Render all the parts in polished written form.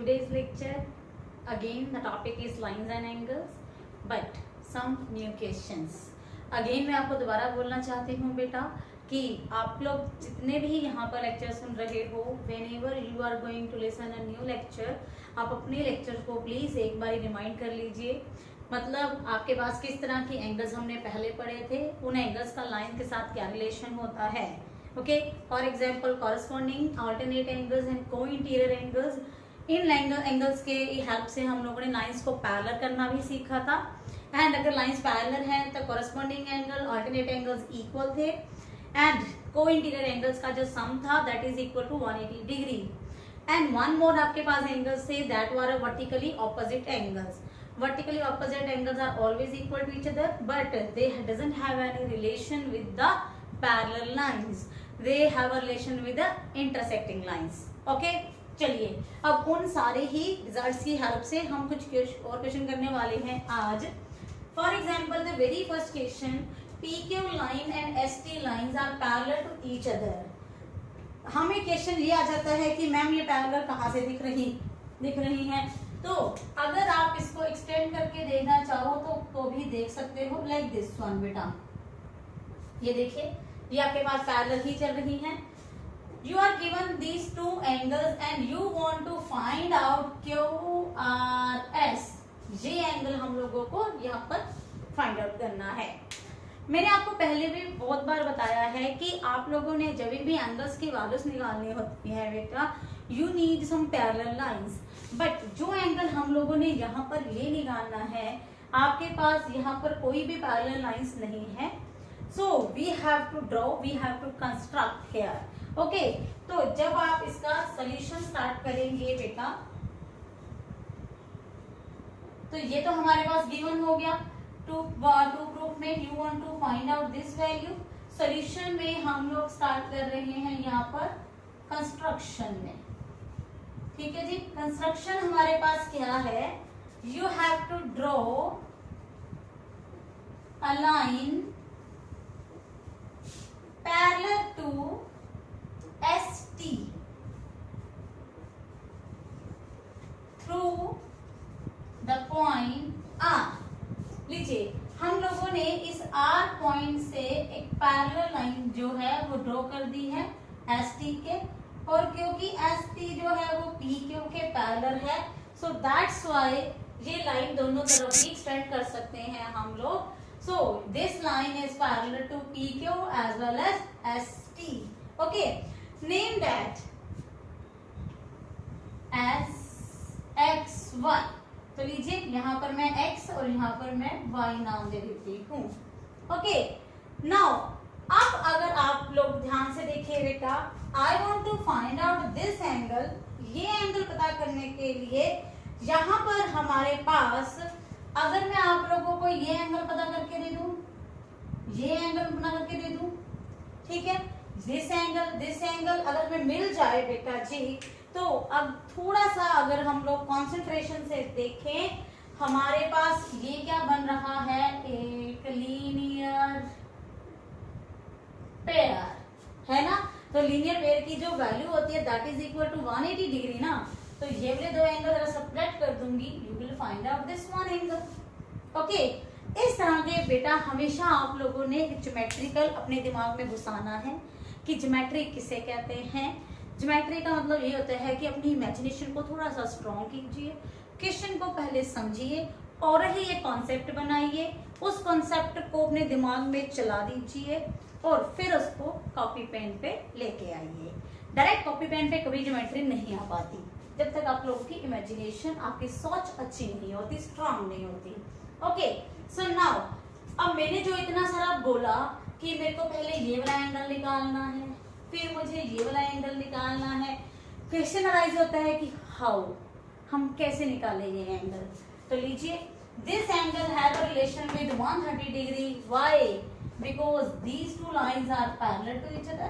today's lecture. Again, the topic is lines and angles, but some new questions. Again, मैं आपको दोबारा बोलना चाहती हूँ बेटा कि आप लोग जितने भी यहाँ पर लेक्चर सुन रहे हो, whenever you are going to listen a new lecture, आप अपने लेक्चर को प्लीज एक बार रिमाइंड कर लीजिए. मतलब आपके पास किस तरह की एंगल्स हमने पहले पढ़े थे, उन एंगल्स का लाइन के साथ क्या रिलेशन होता है. Okay, for example corresponding alternate angles and co interior angles. In angles के हेल्प से हम लोगों ने लाइंस को पैरेलल करना भी सीखा था. एंड अगर लाइंस पैरेलल हैं तो corresponding angle alternate angles equal थे एंड को इंटीरियर एंगल्स का जो सम था that is equal to 180 degree. And one more आपके पास एंगल्स थे that were vertically opposite angles. Vertically opposite angles are always equal to each other, but they doesn't have any relation with the parallel lines. They have a relation with the intersecting lines. Okay, चलिए अब उन सारे ही results की help से हम कुछ और question करने वाले हैं आज. For example the very first question, PQ line and ST lines are parallel to each other. हमें क्वेश्चन ये आ जाता है कि मैम ये पैरेलल कहाँ से दिख रही हैं. तो अगर आप इसको एक्सटेंड करके देखना चाहो तो भी देख सकते हो. लाइक दिस वन बेटा, ये देखिए ये आपके पास पैरेलल ही चल रही हैं. You are given these two angles and you want to find out QRS. ये एंगल हम लोगों को यहाँ पर फाइंड आउट करना है. मैंने आपको पहले भी बहुत बार बताया है कि आप लोगों ने जब भी एंगल्स की वैल्यूज निकालनी होती है बेटा, you need some parallel lines. But जो एंगल हम लोगों ने यहाँ पर ये निकालना है, आपके पास यहाँ पर कोई भी पैरेलल लाइंस नहीं है. So we have to draw, we have to construct here. Okay, तो जब आप इसका सॉल्यूशन स्टार्ट करेंगे बेटा, तो ये तो हमारे पास गिवन हो गया. टू प्रूफ में you want to find out this value. Solution में हम लोग स्टार्ट कर रहे हैं यहाँ पर कंस्ट्रक्शन में. ठीक है जी, कंस्ट्रक्शन हमारे पास क्या है, you have to draw a line parallel to ST through the point R. लीजिए हम लोगों ने इस R पॉइंट से एक पैरेलल लाइन जो है वो ड्रॉ कर दी है ST के, और क्योंकि ST जो है वो PQ के पैरेलल है, सो दैट्स व्हाई ये लाइन दोनों तरफ भी एक्सटेंड कर सकते हैं हम लोग. So this line is parallel to PQ as well as ST. Okay, name that as XY. तो लीजिए यहाँ पर मैं X और यहाँ पर मैं Y नाम दे देती हूँ. ओके, नाउ अब अगर आप लोग ध्यान से देखिए बेटा, I want to find out this angle. ये एंगल पता करने के लिए यहाँ पर हमारे पास, अगर मैं आप लोगों को ये एंगल पता करके दे दूं, ये एंगल पता करके दे दूं, ठीक है, दिस एंगल अगर मैं मिल जाए बेटा जी, तो अब थोड़ा सा अगर हम लोग कॉन्सेंट्रेशन से देखें, हमारे पास ये क्या बन रहा है, एक लीनियर पेयर है ना. तो लीनियर पेयर की जो वैल्यू होती है that is equal to 180 degree ना. तो ये वाले दो एंगल अगर सब्ट्रैक्ट कर दूंगी, you will find out this one angle. Okay, इस तरह के बेटा हमेशा आप लोगों ने ज्योमेट्रिकल अपने दिमाग में घुसाना है कि ज्योमेट्री किसे कहते हैं. ज्योमेट्री का मतलब ये होता है कि अपनी इमेजिनेशन को थोड़ा सा स्ट्रॉन्ग कीजिए, क्वेश्चन को पहले समझिए और ही ये कॉन्सेप्ट बनाइए, उस कॉन्सेप्ट को अपने दिमाग में चला दीजिए और फिर उसको कॉपी पेन पे लेके आइए. डायरेक्ट कॉपी पेन पे कभी ज्योमेट्री नहीं आ पाती जब तक आप लोगों की इमेजिनेशन, आपकी सोच अच्छी नहीं होती, स्ट्रांग नहीं होती. ओके, सो नाउ अब मैंने जो इतना सारा बोला कि मेरे को पहले ये वाला एंगल निकालना है, फिर मुझे ये वाला एंगल निकालना है. क्वेश्चन अराइज होता है कि हाउ, हम कैसे निकालेंगे एंगल. तो लीजिए, this angle have a relation with 130 degree. Why? Because these two lines are parallel to each other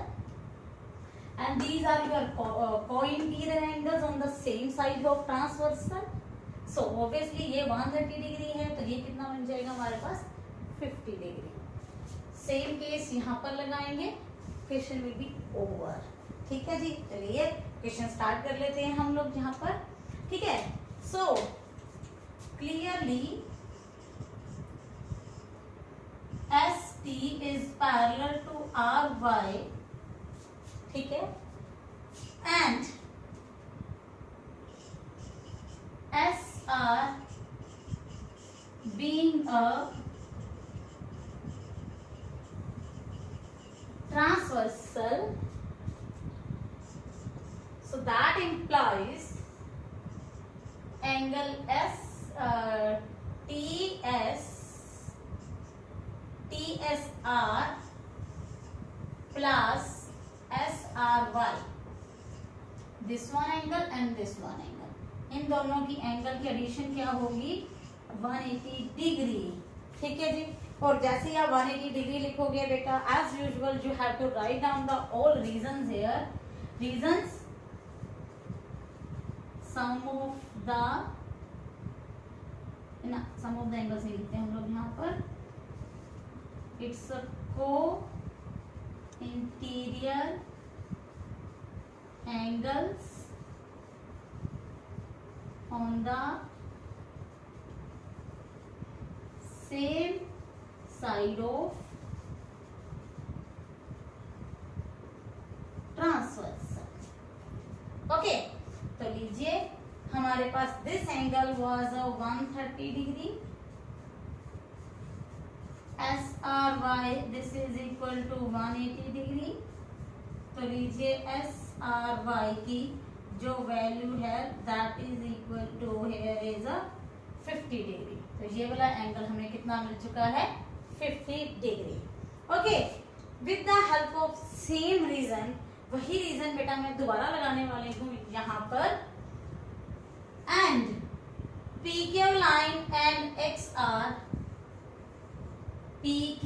and these are your co-interior angles on the same side of transversal. So obviously ये 130 degree है, तो ये कितना बन जाएगा हमारे पास 50 degree. Same case यहाँ पर लगाएंगे, क्वेश्चन विल बी ओवर. ठीक है जी, चलिए क्वेश्चन स्टार्ट कर लेते हैं हम लोग. यहाँ पर ठीक है। So clearly ST is parallel to RY, ठीक है, and SR being a transversal, so that implies angle TSR plus SRY, this one angle and this one angle, इन दोनों की एंगल की एडिशन क्या होगी 180 डिग्री, ठीक है जी। और जैसे ही आप 180 डिग्री लिखोगे बेटा, as usual you have to write down the all reasons here, reasons, sum of the angles नहीं लिखते हम लोग यहाँ पर, it's a co interior angles on the same side of transversal, okay. तो लीजिए हमारे पास this angle was 130 degree, SRY this is equal to 180 degree. तो लीजिए SRY की जो वैल्यू है that is equal to here is 50 degree. तो ये वाला एंगल हमें कितना मिल चुका है 50 degree, okay. With the help of same reason, वही रीजन बेटा मैं दोबारा लगाने वाली हूँ यहाँ पर, and PQ line and XR, PQ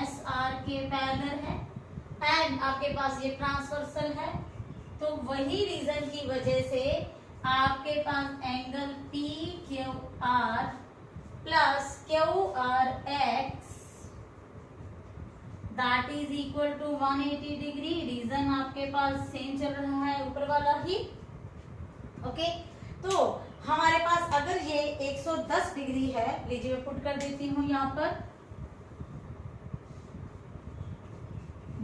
SR के पैरेलल है एंड आपके पास ये ट्रांसवर्सल है, तो वही रीजन की वजह से आपके पास angle PQR plus QRX that is equal to 180 degree. Reason आपके पास सेम चल रहा है, ऊपर वाला ही, ओके। तो हमारे पास अगर ये 110 डिग्री है, लीजिए मैं पुट कर देती हूँ यहाँ पर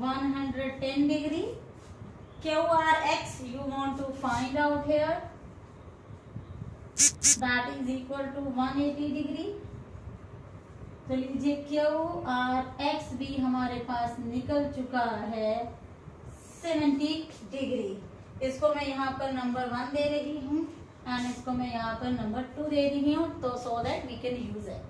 110 degree, QRX you want to find out here, that is equal to 180 degree। तो लीजिए QRX भी हमारे पास निकल चुका है 70 डिग्री। इसको मैं यहाँ पर नंबर 1 दे रही हूँ एंड इसको मैं यहाँ पर नंबर 2 दे रही हूँ, तो so that we can use it.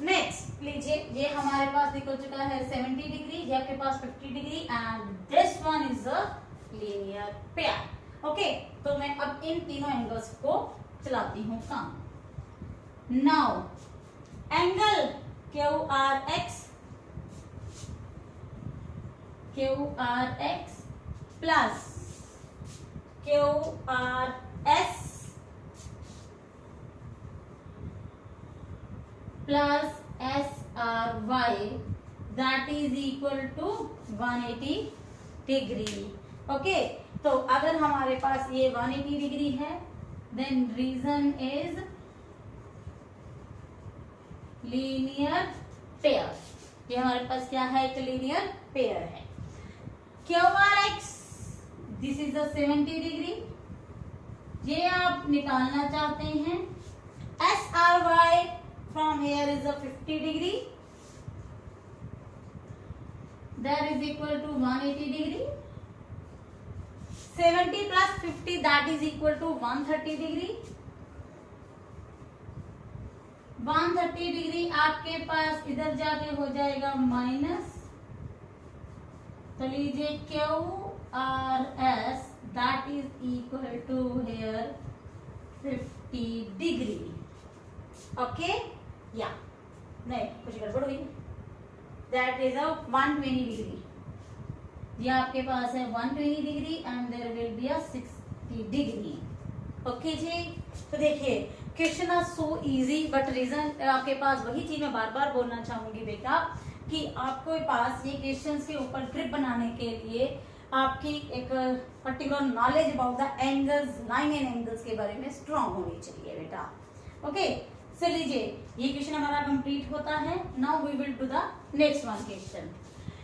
Next लीजिए ये हमारे पास निकल चुका है 70 डिग्री, ये आपके पास 50 degree and this one is a linear pair, okay. तो मैं अब इन तीनों एंगल्स को चलाती हूँ काम। Now angle QRX plus QRS plus SRY that is equal to 180 degree, okay. तो अगर हमारे पास ये 180 डिग्री है then reason is linear pair, ये हमारे पास क्या है, एक लीनियर पेयर है। QRX this is a 70 degree, ये आप निकालना चाहते हैं। SRY from here is a 50 degree, that is equal to 180 degree, 70 plus 50 that is equal to 130 degree, 130 degree आपके पास इधर जाके हो जाएगा माइनस, तो लीजिए QRS that is equal to here 50 degree, okay. या नहीं कुछ गड़बड़ हुई, दैट इज अ 120 डिग्री, ये आपके पास है 120 degree and there will be a 60 degree, okay जी। तो देखिए question are so easy, but reason आपके पास वही चीज मैं बार बार बोलना चाहूंगी बेटा कि आपके पास ये क्वेश्चंस के ऊपर ग्रिप बनाने के लिए आपकी एक particular knowledge about the angles, line and angles के बारे में स्ट्रांग होनी चाहिए बेटा। ओके, चल लीजिए ये क्वेश्चन हमारा कंप्लीट होता है। Now we will do the next one question.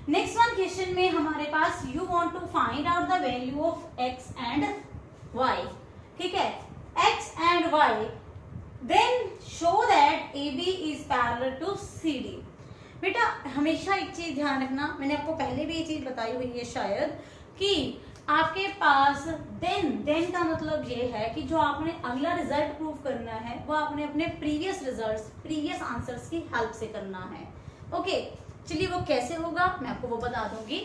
Next one question में हमारे पास you want to find out the value of X and Y. ठीक है, X and Y, then show that A B is parallel to C D. बेटा हमेशा एक चीज ध्यान रखना, मैंने आपको पहले भी ये चीज बताई हुई है शायद, कि आपके पास देन का मतलब ये है कि जो आपने अगला रिजल्ट प्रूव करना है वो आपने अपने प्रीवियस रिजल्ट्स, प्रीवियस आंसर्स की हेल्प से करना है। ओके, चलिए वो कैसे होगा मैं आपको वो बता दूंगी।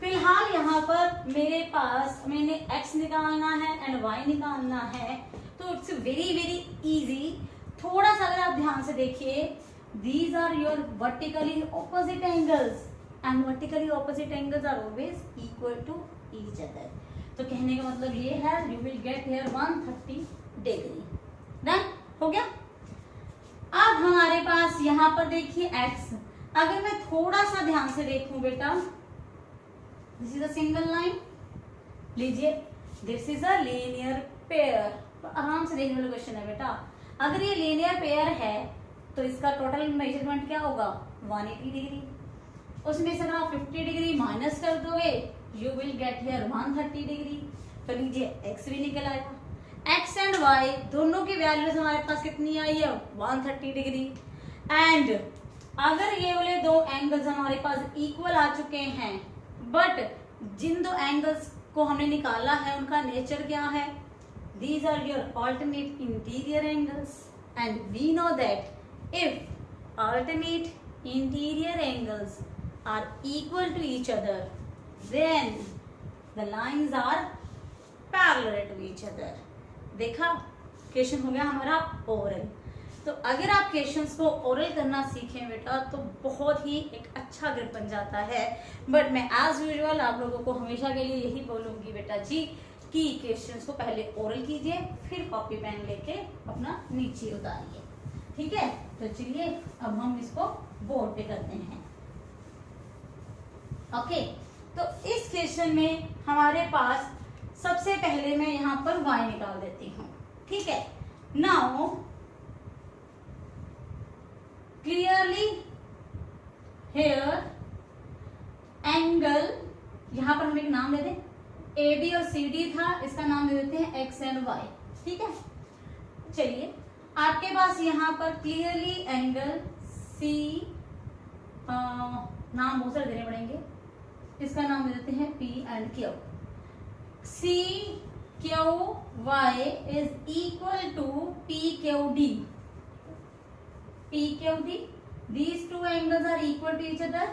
फिलहाल यहाँ पर मेरे पास मैंने x निकालना है एंड y निकालना है, तो इट्स वेरी वेरी इजी। थोड़ा सा अगर आप ध्यान से देखिए, these are your vertically opposite angles and vertically opposite angles are always equal to each other. तो कहने का मतलब ये है you will get here 130 degree. Done हो गया। अब हमारे पास यहाँ पर देखिए x, अगर मैं थोड़ा सा ध्यान से देखूं बेटा, this is a single line, लीजिए this is a linear pair. तो आराम से देखने वाला क्वेश्चन है बेटा। अगर ये लीनियर पेयर है तो इसका टोटल मेजरमेंट क्या होगा 180 डिग्री। उसमें से अगर आप 50 डिग्री माइनस कर दोगे you will get here 130 degree. तो लीजिए x भी निकल आया। x एंड y दोनों की वैल्यूज हमारे पास कितनी आई है 130 डिग्री। एंड अगर ये वाले दो एंगल्स हमारे पास इक्वल आ चुके हैं, बट जिन दो एंगल्स को हमने निकाला है उनका नेचर क्या है, these are your alternate interior angles and we know that if alternate interior angles are equal to each other, then the lines are parallel to each other। देखा, क्वेश्चन हो गया हमारा ओरल। तो अगर आप क्वेश्चंस को ओरल करना सीखें बेटा तो बहुत ही एक अच्छा ग्रिप बन जाता है। बट मैं एज यूजुअल आप लोगों को हमेशा के लिए यही बोलूंगी बेटा जी कि क्वेश्चंस को पहले ओरल कीजिए, फिर कॉपी पेन लेके अपना नीचे उतारिए। ठीक है, तो चलिए अब हम इसको बोर्ड पे करते हैं। ओके, तो इस क्वेश्चन में हमारे पास सबसे पहले मैं यहां पर y निकाल देती हूं। ठीक है, नाउ क्लियरली हेयर एंगल, यहां पर हम एक नाम दे दें, ए बी और सी डी था, इसका नाम दे देते हैं एक्स एंड वाई। ठीक है, चलिए आपके पास यहां पर क्लियरली एंगल सी, नाम बहुत सारे देने पड़ेंगे, इसका नाम दे देते हैं P and Q। C Q Y is equal to P Q D। P Q D, these two angles are equal to each other।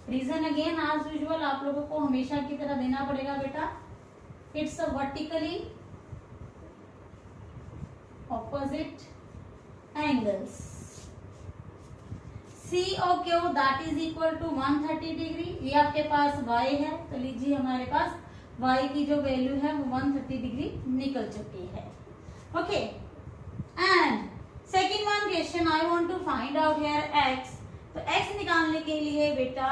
Reason again as usual आप लोगों को हमेशा की तरह देना पड़ेगा बेटा, it's a vertically opposite angles. C और Q that is equal to 130 degree. ये आपके पास y है, तो लीजिए हमारे पास y की जो वैल्यू है वो 130 डिग्री निकल चुकी है। Okay, and second one question I want to find out here x। तो x निकालने के लिए बेटा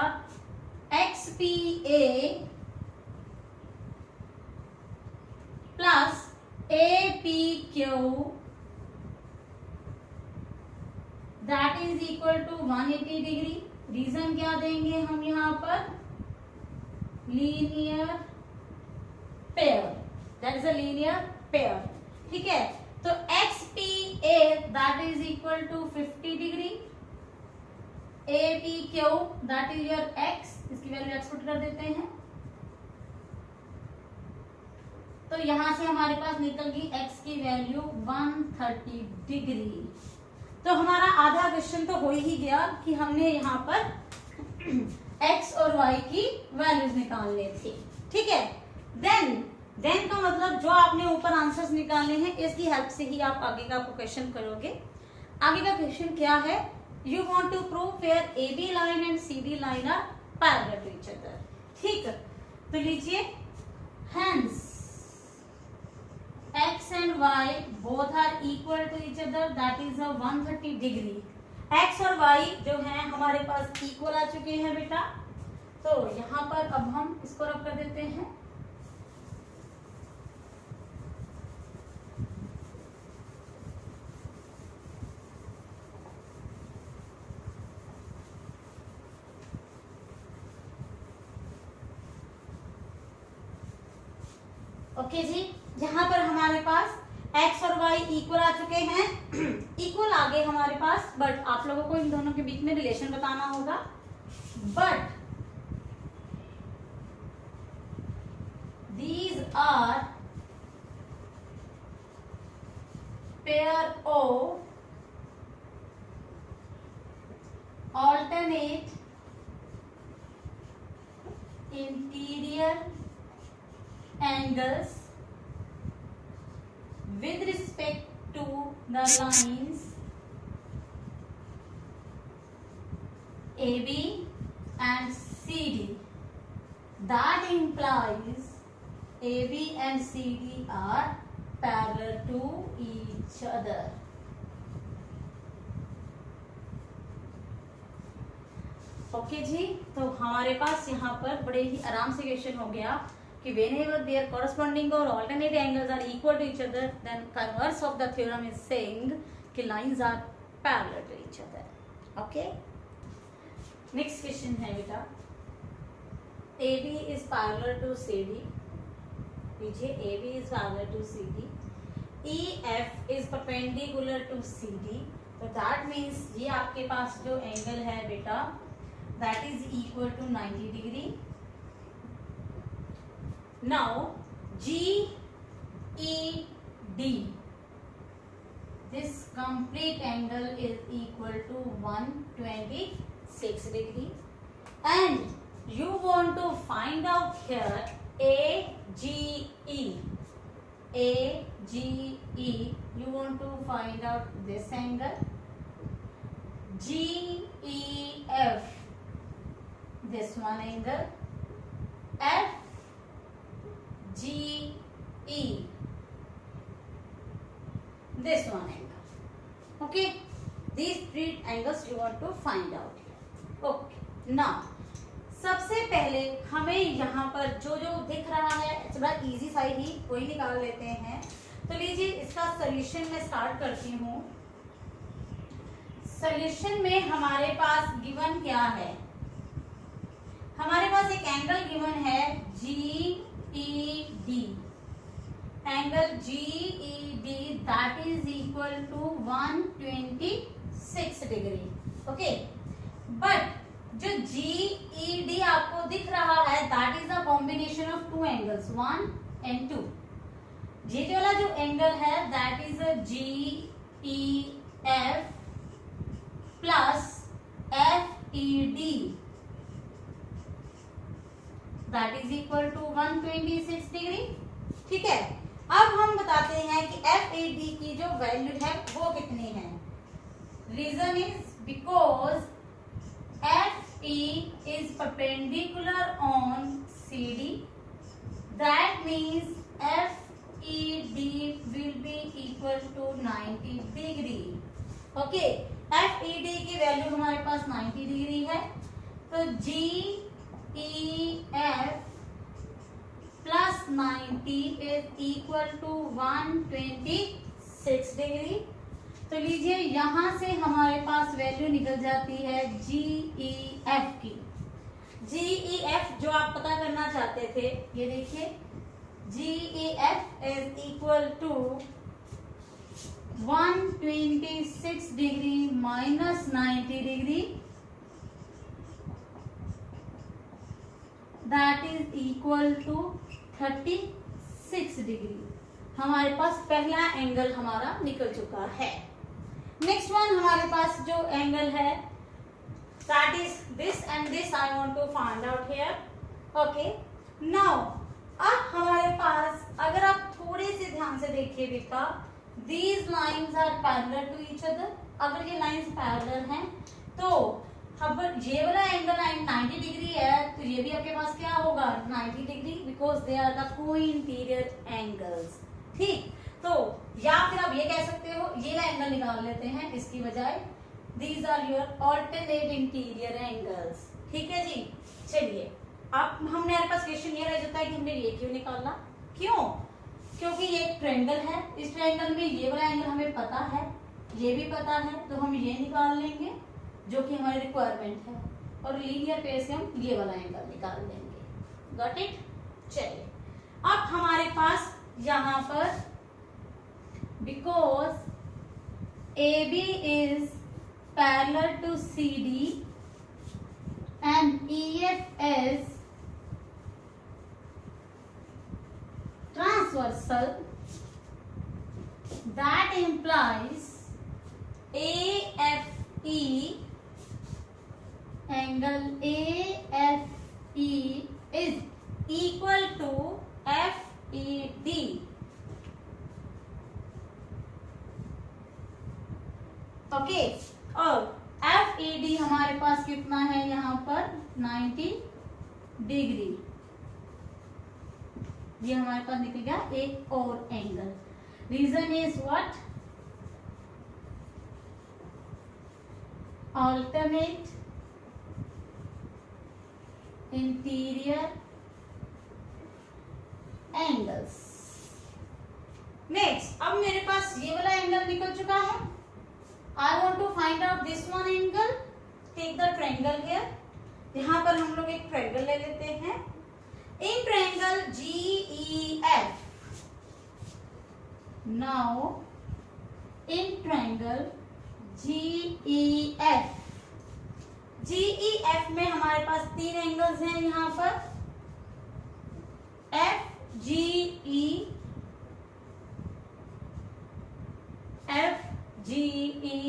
XPA plus APQ that is equal to 180 degree. Reason क्या देंगे हम यहाँ पर, linear pair, that is a linear pair. ठीक है, तो XPA that is equal to 50 degree, APQ that is your x, इसकी वैल्यू x पुट कर देते हैं। तो यहां से हमारे पास निकल गई x की वैल्यू 130 डिग्री। तो हमारा आधा क्वेश्चन तो हो ही गया कि हमने यहाँ पर x और y की वैल्यूज निकालने थी। ठीक है, देन का मतलब जो आपने ऊपर आंसर्स निकालने हैं इसकी हेल्प से ही आप आगे का क्वेश्चन करोगे। आगे का क्वेश्चन क्या है, you want to prove where A B line and C D line are parallel to each other. ठीक है, तो लीजिए hence x and y both are equal to each other, that is a 130 degree. x और y जो है हमारे पास equal आ चुके हैं बेटा, तो यहाँ पर अब हम इसको रब कर देते हैं ओके जी, यहाँ पर हमारे पास x और y इक्वल आ चुके हैं, इक्वल आगे हमारे पास, बट आप लोगों को इन दोनों के बीच में रिलेशन बताना होगा। But these are pair of alternate interior angles with respect to the lines AB and CD. That implies AB and CD are parallel to each other. Okay जी, तो हमारे पास यहाँ पर बड़े ही आराम से क्वेश्चन हो गया कि whenever their corresponding or alternate angles are equal to each other, then converse of the theorem is saying कि lines are parallel to each other. Okay? Next question है बेटा, AB is parallel to CD. लीजिए, AB is parallel to CD. EF is perpendicular to CD. तो that means ये आपके पास जो angle है बेटा, that is equal to 90 degree. Now GED, this complete angle is equal to 126 degree, and you want to find out here AGE, you want to find out this angle, GEF, this one angle, FGE, this one angle. Okay, these three angles you want to find out here. Okay, now सबसे पहले हमें यहाँ पर जो जो दिख रहा है थोड़ा इजी सा ही वही निकाल लेते हैं। तो लीजिए, इसका सॉल्यूशन मैं स्टार्ट करती हूँ। सॉल्यूशन में हमारे पास गिवन क्या है, हमारे पास एक एंगल गिवन है GED, angle GED that is equal to 126 degree. Okay, but जो GED आपको दिख रहा है that is a combination of two angles, 1 and 2। GED वाला जो एंगल है that is GEF plus FED that is equal to 126 degree. ठीक है, अब हम बताते हैं कि FED की जो वैल्यू है वो कितनी है। Reason is because FE is perpendicular on CD, that means FED will be equal to 90 degree. Okay, FED की वैल्यू हमारे पास 90 डिग्री है, तो GEF plus 90 is equal to 126 degree. तो लीजिए, यहां से हमारे पास वैल्यू निकल जाती है GEF की। GEF जो आप पता करना चाहते थे, ये देखिए, GEF is equal to 126 degree minus 90 degree, that is equal to 36 degree. हमारे पास पहला एंगल हमारा निकल चुका है। नेक्स्ट वन हमारे पास जो एंगल है that is this and this I want to find out here. Okay, now अब हमारे पास अगर आप थोड़े से ध्यान से देखिए बेटा, these lines are parallel to each other. अगर ये लाइंस पैरेलल हैं तो अब ये वाला एंगल 90 डिग्री है, तो ये भी आपके पास क्या होगा 90 degree, because they are the co interior angles. ठीक, तो या फिर आप ये कह सकते हो, ये एंगल निकाल लेते हैं इसकी बजाय, these are your alternate interior angles. ठीक है जी, चलिए अब हमारे पास क्वेश्चन ये रह जाता है कि हमने ये क्यों निकाला। क्यों? क्योंकि ये एक ट्रायंगल है, इस ट्रायंगल में ये वाला एंगल हमें पता है, ये भी पता है, तो हम ये निकाल लेंगे जो कि हमारी रिक्वायरमेंट है, और लीनियर पेयर से हम ये वाला एंगल निकाल लेंगे। Got it? चलिए अब हमारे पास यहाँ पर because AB is parallel to CD and EF is transversal, that implies AFE, angle AFE is equal to FED. Okay, और FED हमारे पास कितना है यहाँ पर 90 डिग्री। ये हमारे पास निकल गया एक और angle. Reason is what? Alternate interior angles. Next, अब मेरे पास ये वाला एंगल निकल चुका है। I want to find out this one angle. Take the triangle here. यहाँ पर हम लोग एक ट्रायंगल ले लेते हैं। In triangle GEF. Now, in triangle GEF. GEF में हमारे पास तीन एंगल्स हैं यहाँ पर। FGE, FGE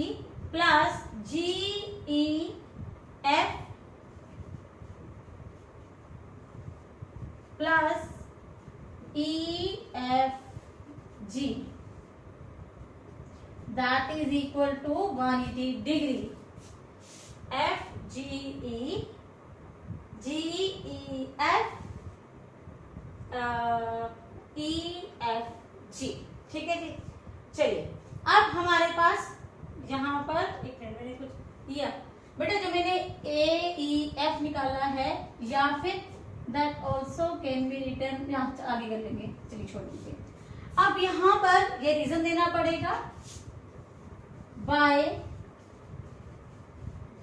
plus GEF plus EFG, that is equal to 180 degree. FGE, GEF, EFG। ठीक है जी, चलिए अब हमारे पास यहाँ पर एक मिनट, मैंने कुछ दिया बेटा, जो मैंने AEF निकाला है, या फिर that also can be return, यहाँ आगे कर लेंगे, चलिए छोड़ दीजिए। अब यहाँ पर ये रीजन देना पड़ेगा, bye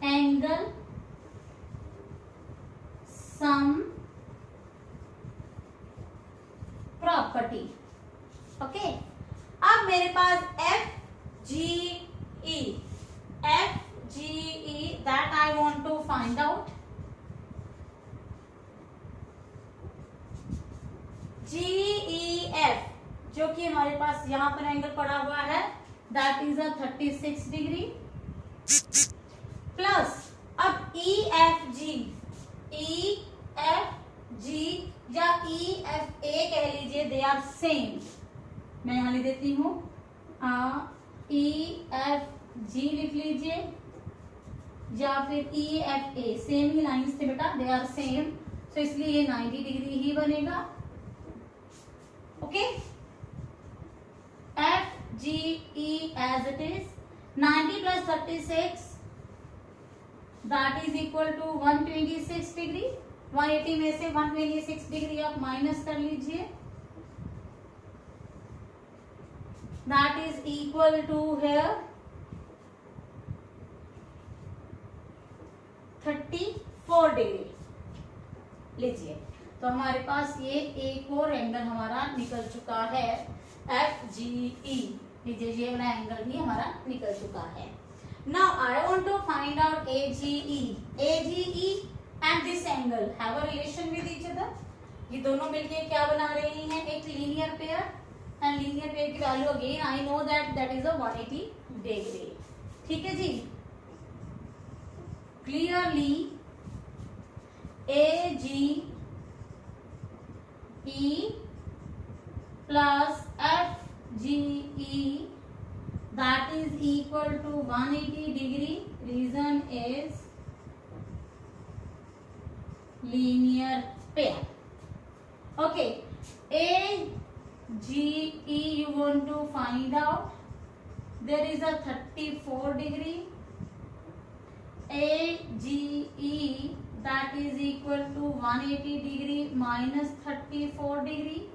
angle sum property. Okay, अब मेरे पास FGE that I want to find out, GEF जो कि हमारे पास यहाँ पर एंगल पड़ा हुआ है, that is a 36 degree, plus अब EFG या EFA कह लीजिए, दे आर सेम। मैं यहाँ लिख देती हूँ, EFG लिख लीजिए, या फिर EFA, सेम ही लाइन्स थे बेटा, दे आर सेम, तो इसलिए ये 90 डिग्री ही बनेगा। Okay, FGE as it is 90 plus 36, that is equal to 126 degree. 180 में से 126 डिग्री आप माइनस कर लीजिए, that is equal to here 34 degree लीजिए। तो हमारे पास ये एक और एंगल हमारा निकल चुका है, FGE लीजिए, ये वाला एंगल भी हमारा निकल चुका है। Now I want to find out AGE and this angle have a relation with each other। ये दोनों मिलके क्या बना रही हैं? एक linear pair, and linear pair की value again I know that is a 180 degree. ठीक है जी, clearly AGE plus FGE that is equal to 180 degree. Reason is linear pair. Okay, AGE you want to find out, there is a 34 degree, AGE that is equal to 180 degree minus 34 degree,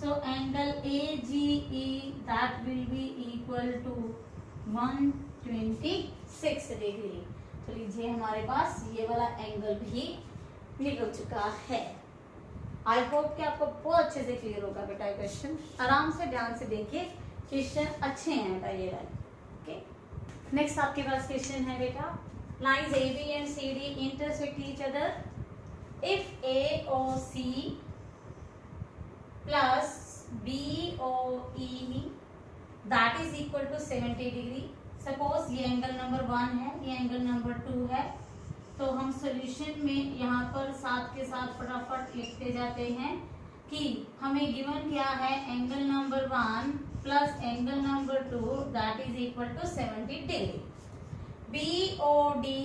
so angle AGE that will be equal to 126 degree। तो लीजिए हमारे पास ये वाला angle भी निकल चुका है। आई होप कि आपको बहुत अच्छे से क्लियर होगा बेटा क्वेश्चन। आराम से ध्यान से देखिए, क्वेश्चन अच्छे हैं बेटा ये वाले। ओके, नेक्स्ट आपके पास क्वेश्चन है बेटा, lines A B and C D intersect each other if A O C plus B O E that is equal to 70 degree. Suppose ये एंगल नंबर 1 है, ये एंगल नंबर 2 है, तो हम सॉल्यूशन में यहाँ पर साथ के साथ फटाफट लिखते जाते हैं कि हमें गिवन क्या है, angle number 1 plus angle number 2 that is equal to 70 degree. B O D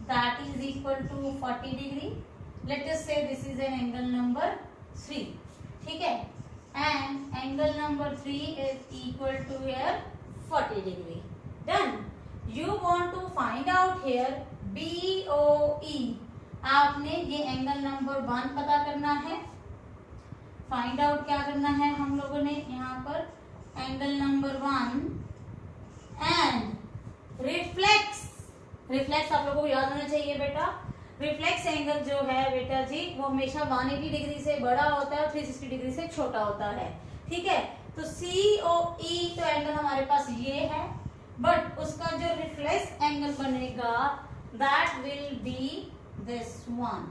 that is equal to 40 degree. Let us say this is an angle number 3, ठीक है, and angle number 3 is equal to here 40 degree. Done. You want to find out here BOE। आपने ये angle number 1 पता करना है। Find out क्या करना है हम लोगों ने यहाँ पर, एंगल नंबर 1 एंड रिफ्लेक्स आप लोगों को याद होना चाहिए बेटा। रिफ्लेक्स एंगल जो है बेटा जी वो हमेशा 180 डिग्री से बड़ा होता है और 360 डिग्री से छोटा होता है, ठीक है। तो COE तो एंगल हमारे पास ये है, बट उसका जो रिफ्लेक्स एंगल बनेगा that will be this one,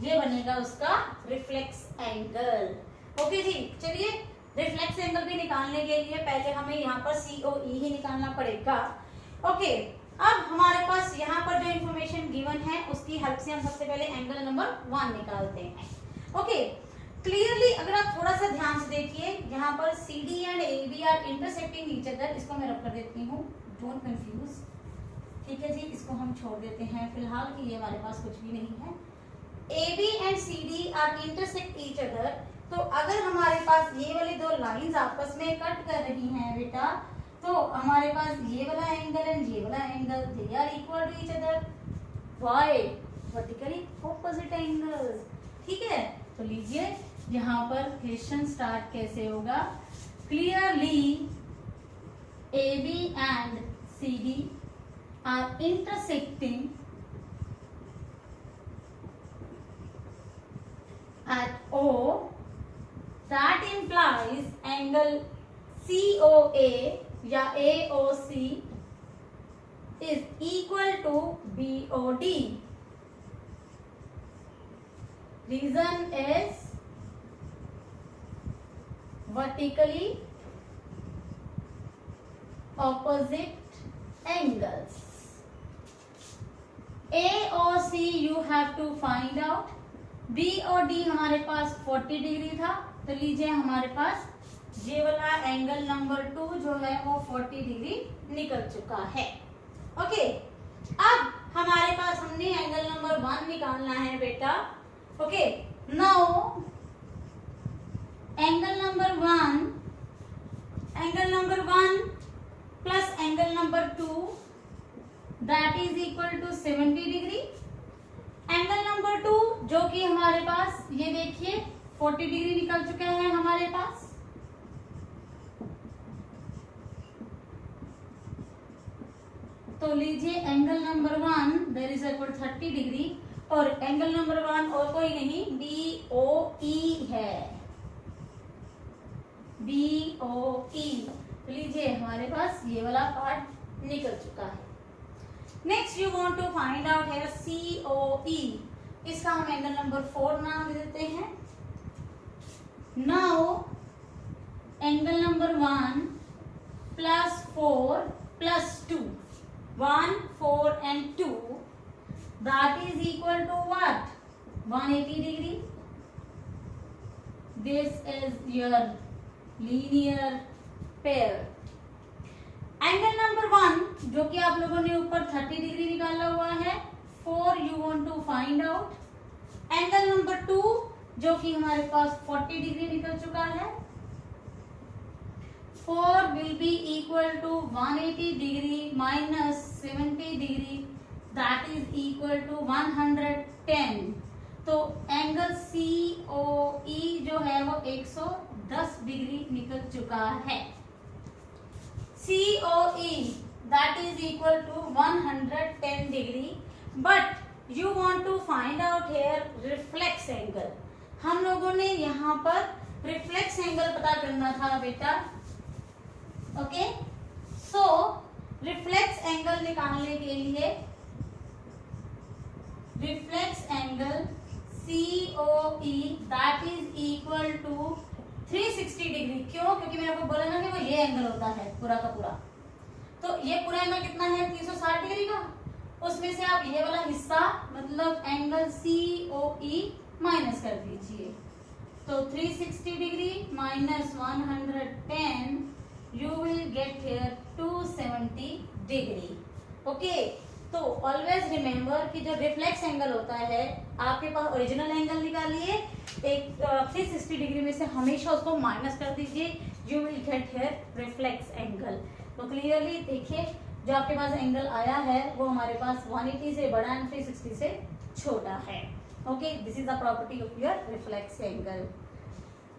ये बनेगा उसका रिफ्लेक्स एंगल। ओके जी, चलिए रिफ्लेक्स एंगल भी निकालने के लिए पहले हमें यहाँ पर COE ही निकालना पड़ेगा। ओके, अब हमारे पास यहाँ पर जो इंफॉर्मेशन गिवन है उसकी हेल्प से हम सबसे पहले एंगल नंबर 1 निकालते हैं। ओके, क्लियरली अगर आप थोड़ा सा ध्यान से देखिए, यहाँ पर CD and AB are intersecting each other. इसको मैं रब कर देती हूँ, डोंट कंफ्यूज, ठीक है जी, इसको हम छोड़ देते हैं फिलहाल कि ये हमारे पास कुछ भी नहीं है। AB and CD are intersect each other, तो अगर हमारे पास ये वाली दो लाइंस आपस में कट कर रही हैं बेटा, तो हमारे पास ये वाला एंगल एंड ये वाला angle they are equal to each other. Why? Vertically opposite angles, ठीक है। तो लीजिए यहाँ पर क्वेश्चन स्टार्ट कैसे होगा। Clearly AB and CD are intersecting at O, that implies angle COA या AOC is equal to BOD. Reason is vertically opposite angles. AOC you have to find out. BOD हमारे पास 40 degree था, तो लीजिए हमारे पास ये वाला एंगल नंबर 2 जो है वो 40 डिग्री निकल चुका है। ओके, अब हमारे पास हमने एंगल नंबर 1 निकालना है बेटा। Okay, now angle number 1 plus angle number 2 that is equal to 70 degree. Angle number 2 जो कि हमारे पास ये देखिए 40 डिग्री निकल चुके हैं हमारे पास। तो लीजिए angle number 1 that is equal 30 degree, और एंगल नंबर 1 और कोई नहीं BOE है, BOE। तो लीजिए हमारे पास ये वाला पार्ट निकल चुका है। Next you want to find out है COE, इसका हम एंगल नंबर 4 नाम दे देते हैं। Now angle number 1 plus 4 plus 2, 1 4 and 2 that is equal to what? 180 degree. This is your linear pair. Angle number 1 जो कि आप लोगों ने ऊपर 30 डिग्री निकाला हुआ है, 4 you want to find out. Angle number 2 जो कि हमारे पास 40 डिग्री निकल चुका है, 4 will be equal to 180 degree minus 70 degree that is equal to 110। तो एंगल COE जो है वो 110 डिग्री निकल चुका है। COE that is equal to 110 degree, but you want to find out here reflex angle. हम लोगों ने यहाँ पर रिफ्लेक्स एंगल पता करना था बेटा। ओके, सो रिफ्लेक्स एंगल निकालने के लिए reflex angle COE that is equal to 360 degree. क्यों? क्योंकि मैंने आपको बोला ना कि वो ये एंगल होता है पूरा का पूरा। तो ये पूरा एंगल कितना है? 360 डिग्री का। उसमें से आप ये वाला हिस्सा मतलब एंगल COE माइनस कर दीजिए। तो 360 degree minus 110 you will get here 270 degree. Okay, तो ऑलवेज रिमेम्बर कि जो रिफ्लेक्स एंगल होता है, आपके पास ओरिजिनल एंगल निकालिए, एक 360 डिग्री में से हमेशा उसको माइनस कर दीजिए, you will get here reflex angle. तो क्लियरली देखिए, जो आपके पास एंगल आया है वो हमारे पास 180 से बड़ा एंड 360 से छोटा है। Okay, this is the property of your reflex angle.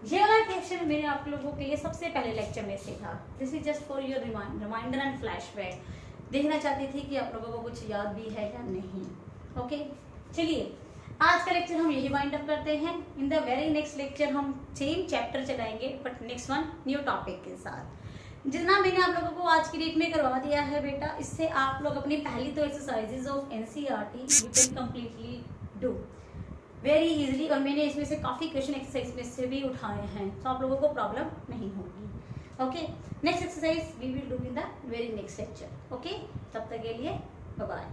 ये वाला क्वेश्चन मैंने आप लोगों के लिए सबसे पहले लेक्चर में सीखा। This is just for your reminder and flashback. देखना चाहती थी कि आप लोगों को कुछ याद भी है या नहीं। ओके, चलिए आज का लेक्चर हम यही वाइंड अप करते हैं। इन द वेरी नेक्स्ट लेक्चर हम सेम चैप्टर चलाएंगे but next one new topic के साथ। जितना मैंने आप लोगों को आज की डेट में करवा दिया है बेटा, इससे आप लोग अपनी पहली तो exercises of NCERT you can completely do very easily. और मैंने इसमें से काफ़ी क्वेश्चन एक्सरसाइज में से भी उठाए हैं, तो आप लोगों को प्रॉब्लम नहीं होगी। Okay, next exercise we will do in the very next lecture. Okay, तब तक के लिए बाय बाय।